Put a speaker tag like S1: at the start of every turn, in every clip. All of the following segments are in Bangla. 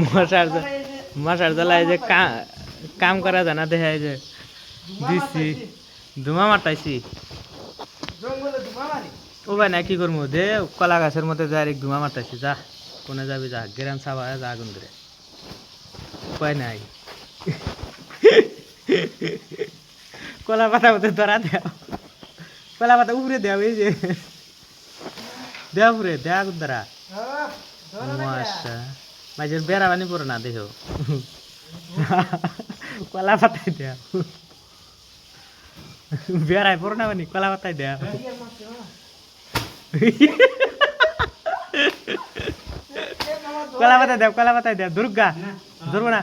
S1: মশার মশার জ্বালায় যে কাম করা জানা দেখা যে দিচ্ছি ধুমা মারতাইছি ও ভাই না কি করবো দে কলা গাছের মধ্যে যা ধুমা মারতাইছি যা কোনে যাবি যা গেরান সাবা যা আগুন ধরে উপায় নাই কলা পাতা মধ্যে ধরা দেও কলা পাতা উপরে দেও এই যে দেও উপরে দে আগুন ধরা মাসা মাঝে বেড়া বানি পড়ো না দেখো কলা পাতায় দেও বেড়ায় পড়ো না বানি কলা পাতায় দেও কলা পাতায় দেও দুর্গা ধরবো না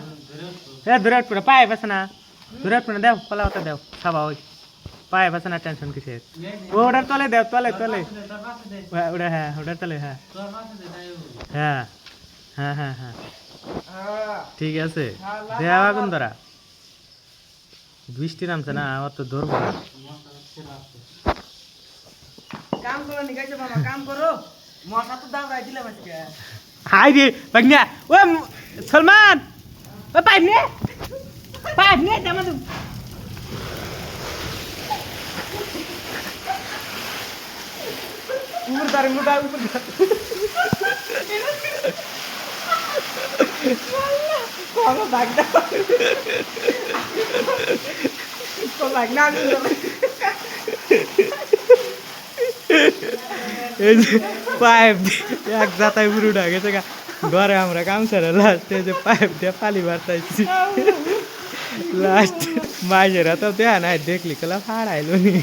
S1: ধরে পুরো পায়ে বাসে না ধরে পুরো দেও কলা পাতা দেও খাবা ওই পায়ে বাসে না টেনশন কিসের ওটার তলে দেও তলে তলে ওটা হ্যাঁ ওটার তলে হ্যাঁ হ্যাঁ হ্যাঁ হ্যাঁ হ্যাঁ ঠিক আছে দেওয়া আগুন ধরা বৃষ্টি নামছে না আমার তো ধরবো না
S2: কাম করো নিকাইছে বাবা কাম করো মশা তো দাও রাইছিলে আজকে
S1: হাই রে বাগনা ও সলমান ও পাইপ নে জামা তো উপর দাঁড়ে মুদা উপর
S2: কোনো বাগদা কোনো বাগনা
S1: এই যে পাইপ এক জাতায় পুরো উঠা গেছে ঘরে আমরা কাম ছেড়ে লাস্টে যে পাইপ দিয়ে পালি বাড়তাইছি লাস্ট মাঝেরা তো দেয়া নাই দেখলি কলা ফাড়াইলো নি